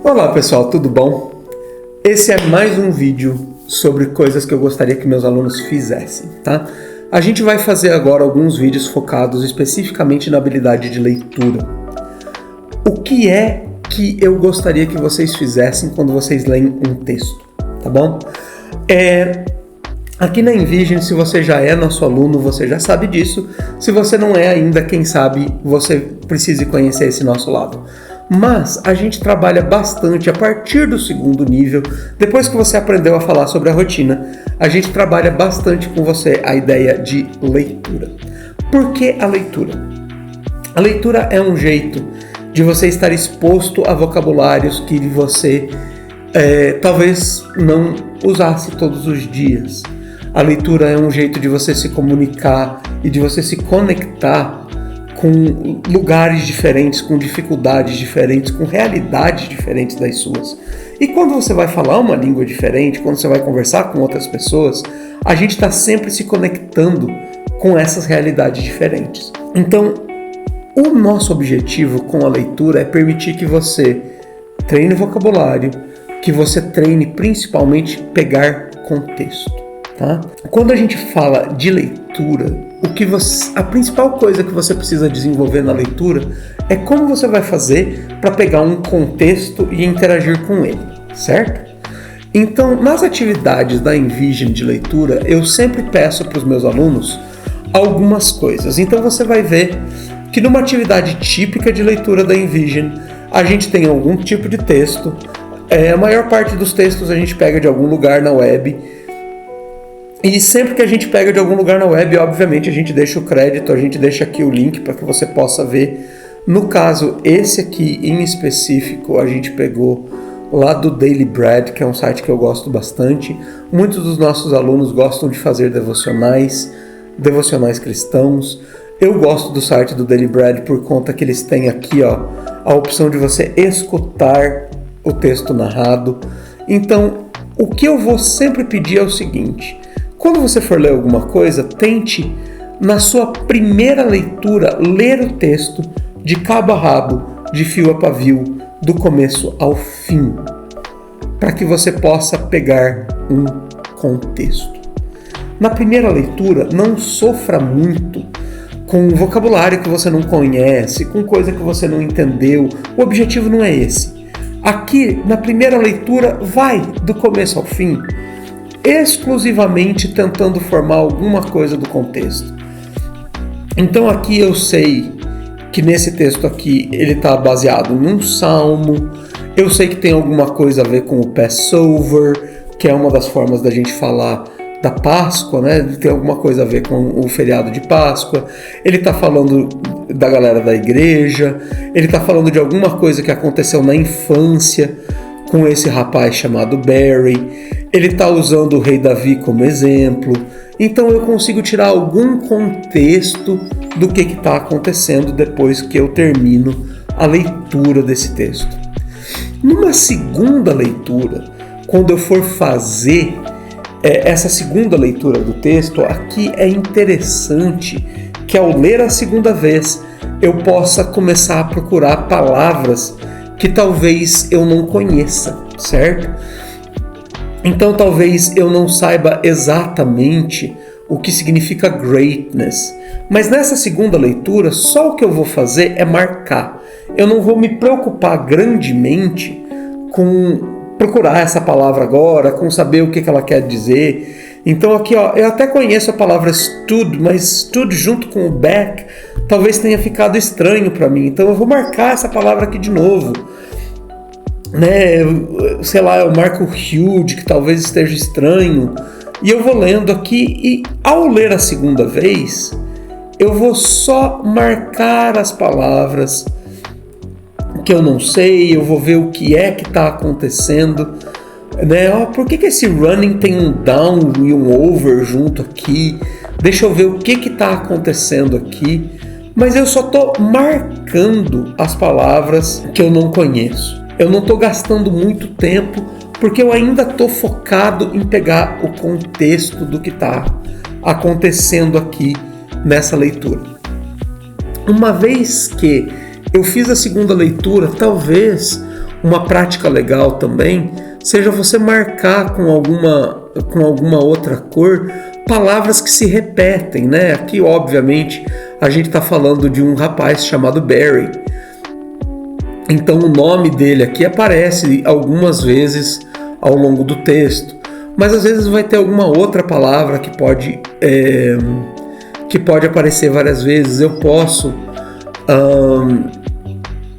Olá pessoal, tudo bom? Esse é mais um vídeo sobre coisas que eu gostaria que meus alunos fizessem, tá? A gente vai fazer agora alguns vídeos focados especificamente na habilidade de leitura. O que é que eu gostaria que vocês fizessem quando vocês leem um texto, tá bom? Aqui na Envision, se você já é nosso aluno, você já sabe disso. Se você não é ainda, quem sabe você precise conhecer esse nosso lado. Mas a gente trabalha bastante a partir do segundo nível. Depois que você aprendeu a falar sobre a rotina, a gente trabalha bastante com você a ideia de leitura. Por que a leitura? A leitura é um jeito de você estar exposto a vocabulários que você talvez não usasse todos os dias. A leitura é um jeito de você se comunicar e de você se conectar com lugares diferentes, com dificuldades diferentes, com realidades diferentes das suas. E quando você vai falar uma língua diferente, quando você vai conversar com outras pessoas, a gente está sempre se conectando com essas realidades diferentes. Então, o nosso objetivo com a leitura é permitir que você treine vocabulário, que você treine principalmente pegar contexto. Tá? Quando a gente fala de leitura, a principal coisa que você precisa desenvolver na leitura é como você vai fazer para pegar um contexto e interagir com ele, certo? Então, nas atividades da Envision de leitura, eu sempre peço para os meus alunos algumas coisas. Então você vai ver que numa atividade típica de leitura da Envision, a gente tem algum tipo de texto. A maior parte dos textos a gente pega de algum lugar na web. E sempre que a gente pega de algum lugar na web, obviamente a gente deixa o crédito, a gente deixa aqui o link para que você possa ver. No caso, esse aqui em específico, a gente pegou lá do Daily Bread, que é um site que eu gosto bastante. Muitos dos nossos alunos gostam de fazer devocionais cristãos. Eu gosto do site do Daily Bread por conta que eles têm aqui a opção de você escutar o texto narrado. Então, o que eu vou sempre pedir é o seguinte: quando você for ler alguma coisa, tente, na sua primeira leitura, ler o texto de cabo a rabo, de fio a pavio, do começo ao fim, para que você possa pegar um contexto. Na primeira leitura, não sofra muito com vocabulário que você não conhece, com coisa que você não entendeu. O objetivo não é esse. Aqui, na primeira leitura, vai do começo ao fim, exclusivamente tentando formar alguma coisa do contexto. Então aqui eu sei que nesse texto aqui ele está baseado em um salmo, eu sei que tem alguma coisa a ver com o Passover, que é uma das formas da gente falar da Páscoa, né? Tem alguma coisa a ver com o feriado de Páscoa. Ele está falando da galera da igreja, ele está falando de alguma coisa que aconteceu na infância com esse rapaz chamado Barry. Ele está usando o rei Davi como exemplo. Então eu consigo tirar algum contexto do que está acontecendo depois que eu termino a leitura desse texto. Numa segunda leitura, quando eu for fazer essa segunda leitura do texto, aqui é interessante que ao ler a segunda vez eu possa começar a procurar palavras que talvez eu não conheça, certo? Então talvez eu não saiba exatamente o que significa greatness, mas nessa segunda leitura só o que eu vou fazer é marcar. Eu não vou me preocupar grandemente com procurar essa palavra agora, com saber o que ela quer dizer. Então aqui eu até conheço a palavra stood, mas stood junto com o back talvez tenha ficado estranho para mim. Então eu vou marcar essa palavra aqui de novo. Sei lá, eu marco huge, que talvez esteja estranho, e eu vou lendo aqui, e ao ler a segunda vez, eu vou só marcar as palavras que eu não sei, eu vou ver o que é que está acontecendo, por que esse running tem um down e um over junto aqui? Deixa eu ver o que está acontecendo aqui, mas eu só estou marcando as palavras que eu não conheço. Eu não estou gastando muito tempo porque eu ainda estou focado em pegar o contexto do que está acontecendo aqui nessa leitura. Uma vez que eu fiz a segunda leitura, talvez uma prática legal também seja você marcar com alguma outra cor palavras que se repetem, né? Aqui, obviamente, a gente está falando de um rapaz chamado Barry. Então, o nome dele aqui aparece algumas vezes ao longo do texto, mas às vezes vai ter alguma outra palavra que pode aparecer várias vezes. Eu posso,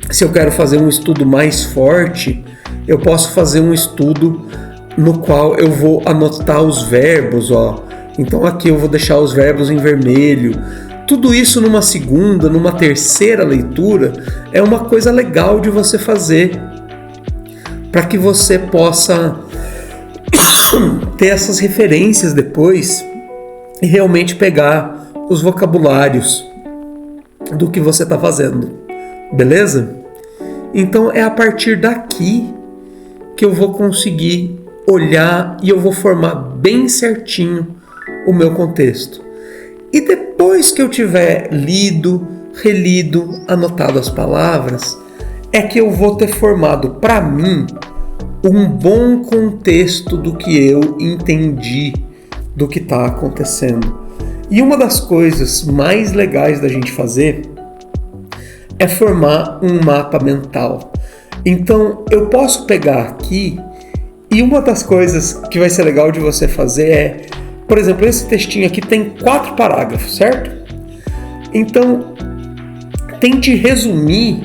se eu quero fazer um estudo mais forte, eu posso fazer um estudo no qual eu vou anotar os verbos, ó. Então aqui eu vou deixar os verbos em vermelho. Tudo isso numa segunda, numa terceira leitura é uma coisa legal de você fazer para que você possa ter essas referências depois e realmente pegar os vocabulários do que você está fazendo, beleza? Então é a partir daqui que eu vou conseguir olhar e eu vou formar bem certinho o meu contexto. E depois que eu tiver lido, relido, anotado as palavras, é que eu vou ter formado para mim um bom contexto do que eu entendi do que está acontecendo. E uma das coisas mais legais da gente fazer é formar um mapa mental. Então eu posso pegar aqui, e uma das coisas que vai ser legal de você fazer é, por exemplo, esse textinho aqui tem 4 parágrafos, certo? Então tente resumir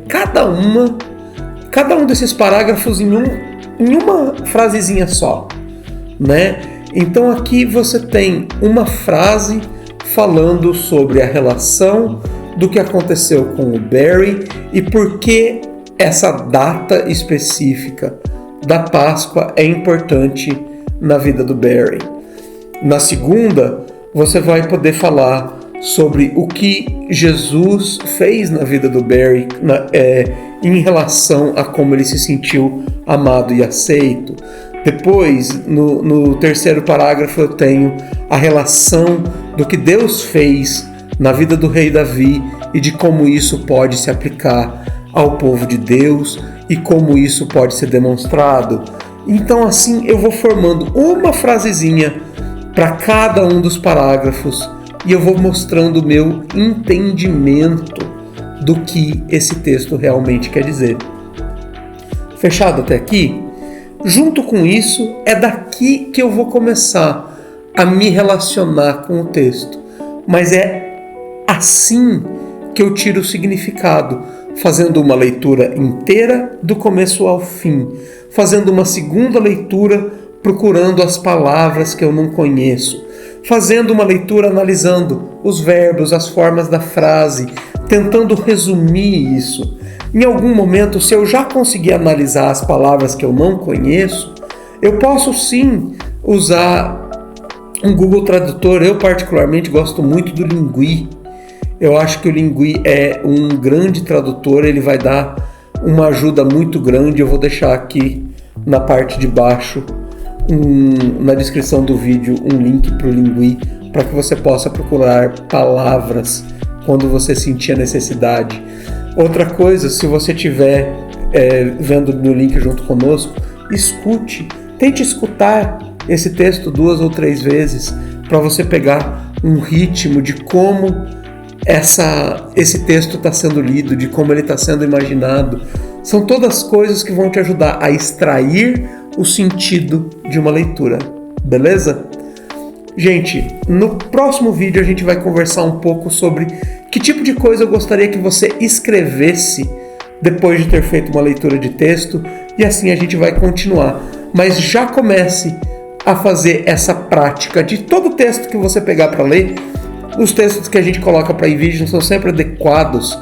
cada um desses parágrafos em uma frasezinha só, né? Então aqui você tem uma frase falando sobre a relação do que aconteceu com o Barry e por que essa data específica da Páscoa é importante na vida do Barry. Na segunda, você vai poder falar sobre o que Jesus fez na vida do Barry em relação a como ele se sentiu amado e aceito. Depois, no terceiro parágrafo, eu tenho a relação do que Deus fez na vida do rei Davi e de como isso pode se aplicar ao povo de Deus e como isso pode ser demonstrado. Então, assim, eu vou formando uma frasezinha para cada um dos parágrafos e eu vou mostrando o meu entendimento do que esse texto realmente quer dizer. Fechado até aqui? Junto com isso, é daqui que eu vou começar a me relacionar com o texto. Mas é assim que eu tiro o significado, fazendo uma leitura inteira do começo ao fim, fazendo uma segunda leitura procurando as palavras que eu não conheço, fazendo uma leitura analisando os verbos, as formas da frase, tentando resumir isso. Em algum momento, se eu já conseguir analisar as palavras que eu não conheço, eu posso sim usar um Google Tradutor. Eu particularmente gosto muito do Lingui. Eu acho que o Lingui é um grande tradutor, ele vai dar uma ajuda muito grande. Eu vou deixar aqui na parte de baixo, na descrição do vídeo, um link para o Lingui, para que você possa procurar palavras quando você sentir a necessidade. Outra coisa, se você estiver vendo no link junto conosco, escute, tente escutar esse texto 2 ou 3 vezes para você pegar um ritmo de como esse texto está sendo lido, de como ele está sendo imaginado. São todas coisas que vão te ajudar a extrair o sentido de uma leitura, beleza? Gente, no próximo vídeo a gente vai conversar um pouco sobre que tipo de coisa eu gostaria que você escrevesse depois de ter feito uma leitura de texto, e assim a gente vai continuar. Mas já comece a fazer essa prática de todo texto que você pegar para ler. Os textos que a gente coloca para eVision são sempre adequados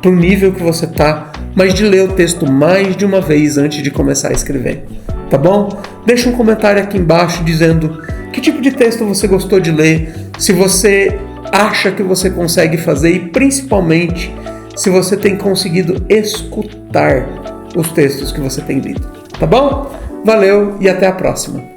para o nível que você está, mas de ler o texto mais de uma vez antes de começar a escrever, tá bom? Deixa um comentário aqui embaixo dizendo que tipo de texto você gostou de ler, se você acha que você consegue fazer e principalmente se você tem conseguido escutar os textos que você tem lido, tá bom? Valeu e até a próxima!